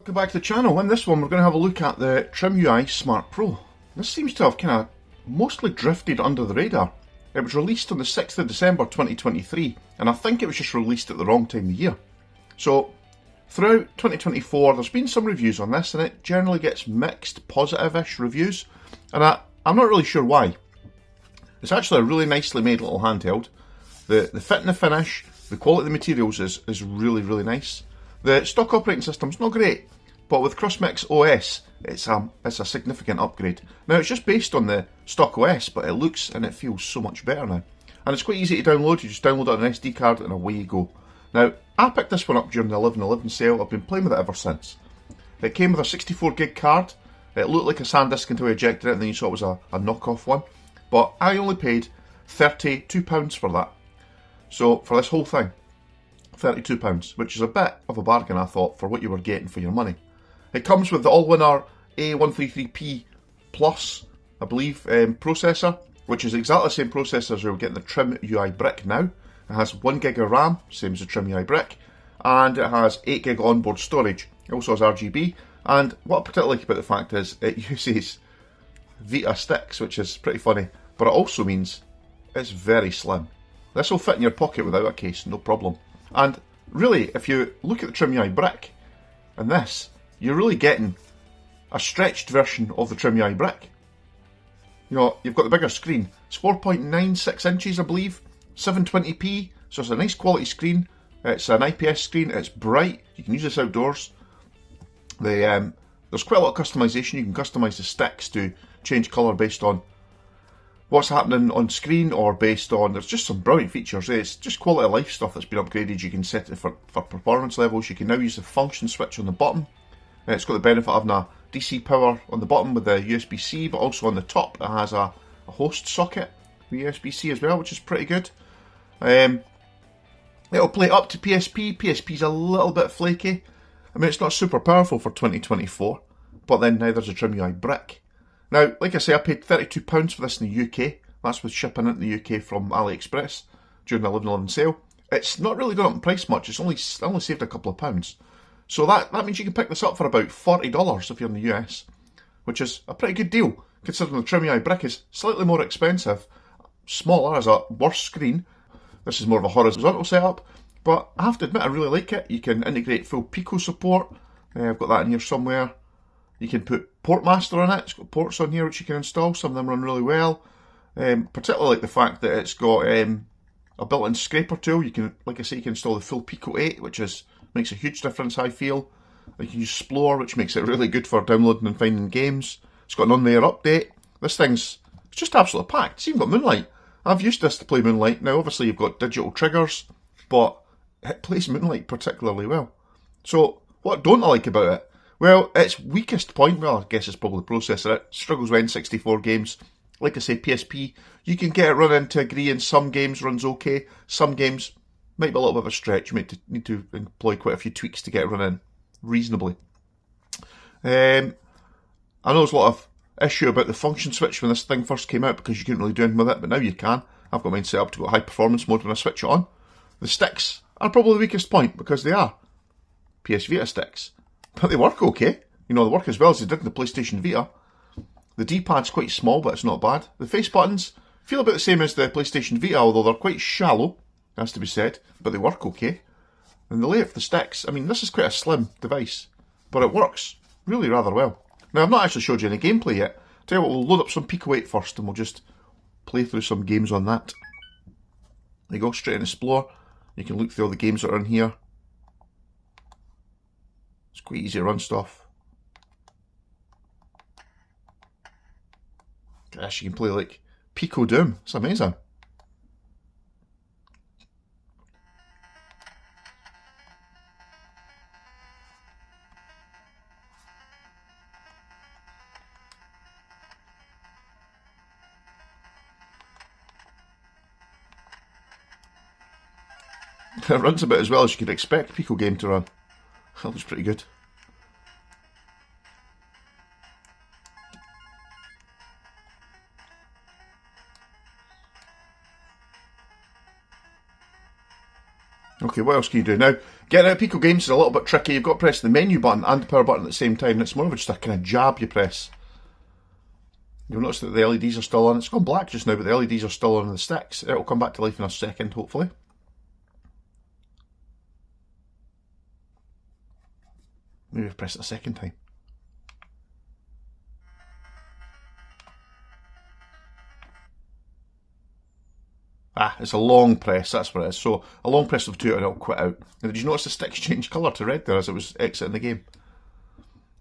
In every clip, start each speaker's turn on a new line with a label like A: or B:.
A: Welcome back to the channel. In this one we're going to have a look at the Trimui Smart Pro. This seems to have kind of mostly drifted under the radar. It was released on the 6th of December 2023 and I think it was just released at the wrong time of year. So throughout 2024 there's been some reviews on this and it generally gets mixed positive-ish reviews, and I'm not really sure why. It's actually a really nicely made little handheld. The fit and the finish, the quality of the materials is really nice. The stock operating system's not great, but with CrossMix OS, it's a significant upgrade. Now it's just based on the stock OS, but it looks and it feels so much better now. And it's quite easy to download. You just download it on an SD card and away you go. Now, I picked this one up during the 11/11 sale. I've been playing with it ever since. It came with a 64 gig card. It looked like a SanDisk until I ejected it and then you saw it was a knockoff one. But I only paid £32 for that. So, for this whole thing. £32, which is a bit of a bargain, I thought, for what you were getting for your money. It comes with the Allwinner A133P Plus, I believe, processor, which is exactly the same processor as you're getting the Trimui brick now. It has 1GB of RAM, same as the Trimui brick, and it has 8GB onboard storage. It also has RGB, and what I particularly like about the fact is it uses Vita sticks, which is pretty funny, but it also means it's very slim. This will fit in your pocket without a case, no problem. And really, if you look at the Trimui brick and this, you're really getting a stretched version of the Trimui brick. You know, you've got the bigger screen. It's 4.96 inches, I believe, 720p, so it's a nice quality screen. It's an IPS screen, it's bright, you can use this outdoors. There's quite a lot of customization. You can customise the sticks to change colour based on what's happening on screen or based on, there's just some brilliant features. It's just quality of life stuff that's been upgraded. You can set it for performance levels. You can now use the function switch on the bottom. It's got the benefit of having a DC power on the bottom with the USB-C, but also on the top it has a host socket with USB-C as well, which is pretty good. It'll play up to PSP. PSP's a little bit flaky. I mean, it's not super powerful for 2024, but then neither's a Trimui brick. Now, like I say, I paid £32 for this in the UK. That's with shipping into the UK from AliExpress during the 11/11 sale. It's not really gone up in price much. It's only saved a couple of pounds. So that means you can pick this up for about $40 if you're in the US, which is a pretty good deal, considering the Trimui brick is slightly more expensive, smaller, has a worse screen. This is more of a horizontal setup, but I have to admit I really like it. You can integrate full Pico support. I've got that in here somewhere. You can put Portmaster on it. It's got ports on here which you can install. Some of them run really well. Particularly like the fact that it's got a built-in scraper tool. You can, like I say, you can install the full Pico 8, which makes a huge difference, I feel. You can use Splore, which makes it really good for downloading and finding games. It's got an on-air update. This thing's just absolutely packed. It's even got Moonlight. I've used this to play Moonlight. Now, obviously, you've got digital triggers, but it plays Moonlight particularly well. So, what don't I like about it? Well, its weakest point, well, I guess it's probably the processor. It struggles with N64 games. Like I say, PSP, you can get it running to agree, and some games runs okay. Some games might be a little bit of a stretch. You might need to employ quite a few tweaks to get it running reasonably. I know there's a lot of issue about the function switch when this thing first came out because you couldn't really do anything with it, but now you can. I've got mine set up to go high performance mode when I switch it on. The sticks are probably the weakest point because they are PS Vita sticks. But they work okay. You know, they work as well as they did in the PlayStation Vita. The D-pad's quite small, but it's not bad. The face buttons feel about the same as the PlayStation Vita, although they're quite shallow, has to be said, but they work okay. And the layout of the sticks, I mean, this is quite a slim device, but it works really rather well. Now, I've not actually showed you any gameplay yet. Tell you what, we'll load up some Pico 8 first, and we'll just play through some games on that. There you go, straight in Explore. You can look through all the games that are in here. It's quite easy to run stuff. Gosh, you can play like Pico Doom. It's amazing. It runs about as well as you could expect a Pico game to run. That looks pretty good. Okay, what else can you do? Now, getting out of Pico Games is a little bit tricky. You've got to press the menu button and the power button at the same time, and it's more of just a kind of jab you press. You'll notice that the LEDs are still on. It's gone black just now, but the LEDs are still on the sticks. It'll come back to life in a second, hopefully. Maybe I've pressed it a second time. Ah, it's a long press, that's what it is. So, a long press of 2 and it'll quit out. Now, did you notice the sticks changed colour to red there as it was exiting the game?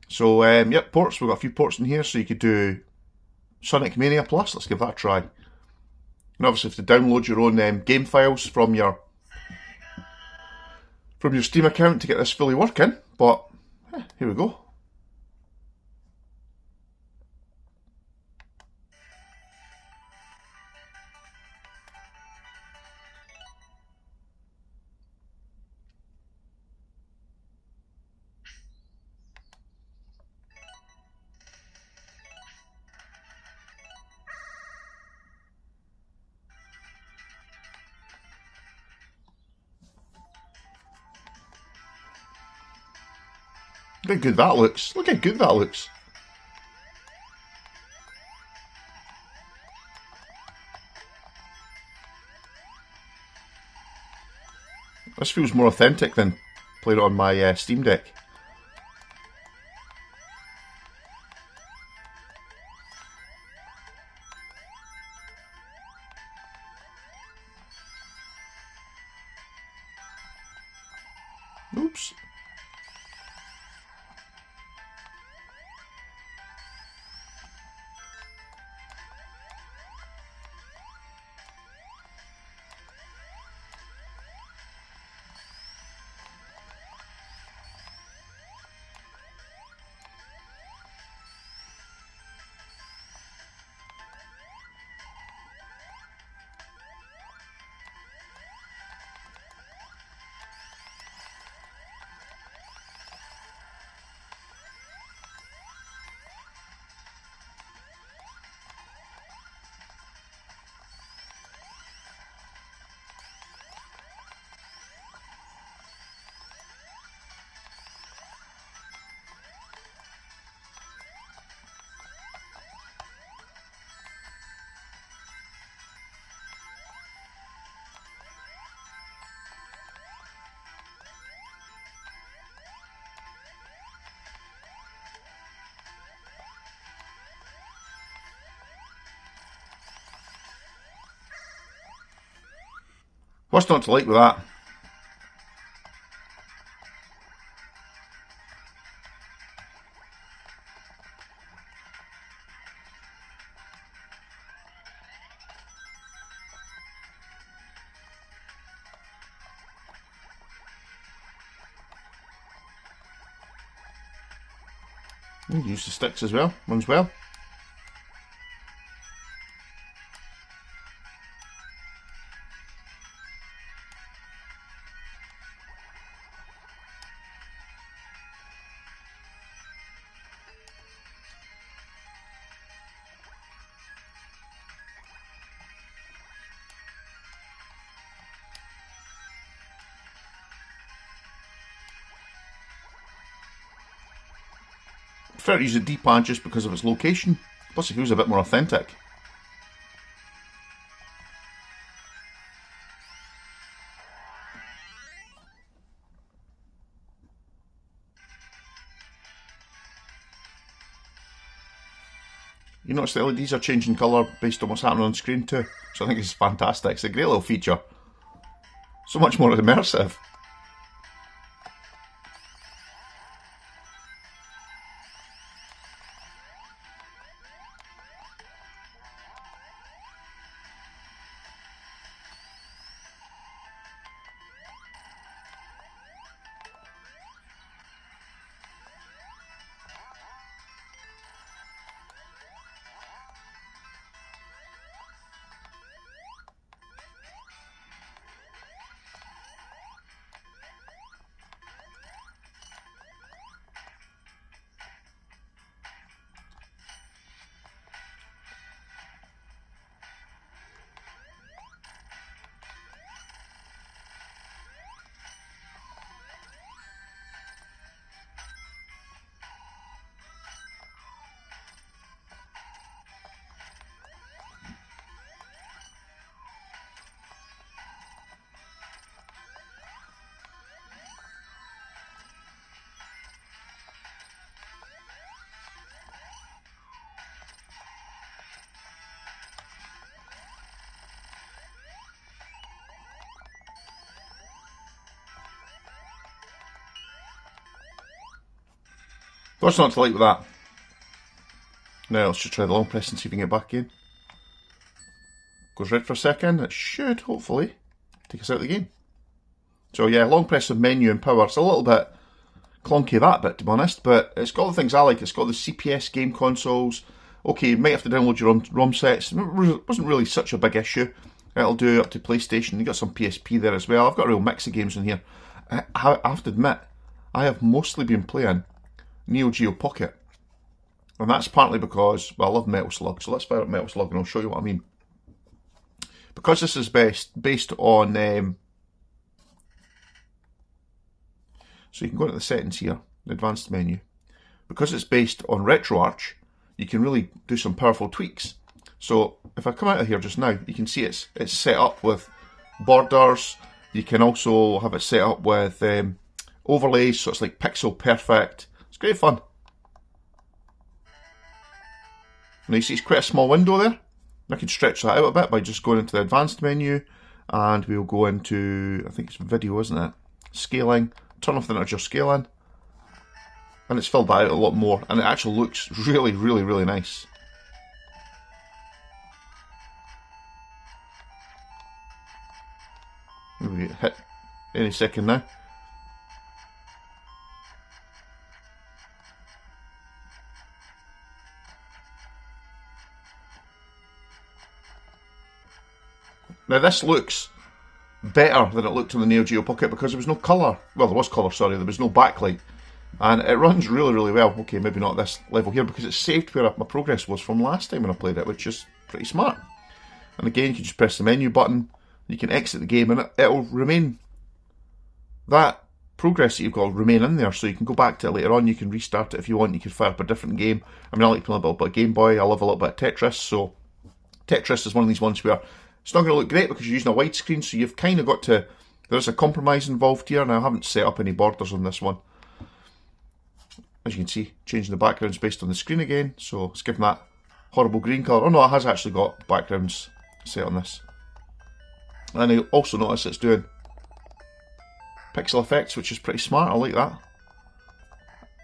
A: So, yep, ports. We've got a few ports in here, so you could do Sonic Mania Plus. Let's give that a try. And obviously, if you download your own game files from your Steam account to get this fully working, but here we go. Look how good that looks. Look how good that looks. This feels more authentic than playing it on my Steam Deck. Oops. What's not to like with that? You can use the sticks as well, runs well. I prefer to use the D-pad just because of its location, plus it feels a bit more authentic. You notice the LEDs are changing colour based on what's happening on screen too, so I think it's fantastic. It's a great little feature. So much more immersive. What's not to like with that? Now let's just try the long press and see if we can get back in. Goes red for a second. It should, hopefully, take us out of the game. So yeah, long press of menu and power. It's a little bit clunky, that bit, to be honest, but it's got all the things I like. It's got the CPS game consoles. Okay, you might have to download your own ROM sets. It wasn't really such a big issue. It'll do up to PlayStation. You got some PSP there as well. I've got a real mix of games in here. I have to admit, I have mostly been playing Neo Geo Pocket. And that's partly because, well, I love Metal Slug, so let's fire up Metal Slug and I'll show you what I mean. Because this is based on... so you can go into the settings here, the advanced menu. Because it's based on RetroArch, you can really do some powerful tweaks. So if I come out of here just now, you can see it's set up with borders. You can also have it set up with overlays, so it's like pixel perfect. It's great fun. Now you see it's quite a small window there. I can stretch that out a bit by just going into the advanced menu, and we'll go into, I think it's video, isn't it? Scaling. Turn off the integer scaling, and it's filled that out a lot more, and it actually looks really, really, really nice. Maybe hit any second now. Now this looks better than it looked on the Neo Geo Pocket because there was no colour. Well, there was colour, sorry, there was no backlight. And it runs really, really well. Okay, maybe not this level here because it's saved where my progress was from last time when I played it, which is pretty smart. And again, you can just press the menu button, you can exit the game, and it'll remain, that progress that you've got will remain in there, so you can go back to it later on, you can restart it if you want, you can fire up a different game. I mean, I like playing a little bit of Game Boy, I love a little bit of Tetris, so Tetris is one of these ones where it's not going to look great because you're using a widescreen, so you've kind of got to... There's a compromise involved here. Now, I haven't set up any borders on this one. As you can see, changing the backgrounds based on the screen again, so it's giving that horrible green colour. Oh no, it has actually got backgrounds set on this. And I also notice it's doing pixel effects, which is pretty smart. I like that.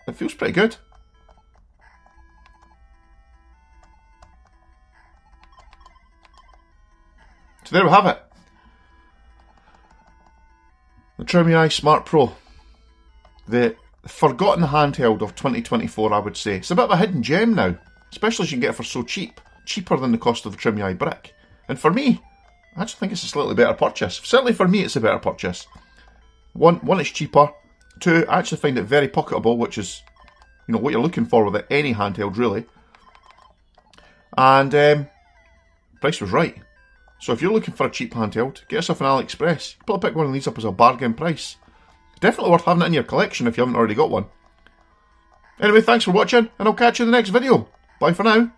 A: It feels pretty good. So there we have it. The Trimui Smart Pro. The forgotten handheld of 2024, I would say. It's a bit of a hidden gem now, especially as you can get it for so cheap. Cheaper than the cost of the Trimui brick. And for me, I actually think it's a slightly better purchase. Certainly for me, it's a better purchase. One, it's cheaper. Two, I actually find it very pocketable, which is, you know, what you're looking for with any handheld, really. And price was right. So if you're looking for a cheap handheld, get yourself an AliExpress. You probably pick one of these up as a bargain price. Definitely worth having it in your collection if you haven't already got one. Anyway, thanks for watching, and I'll catch you in the next video. Bye for now.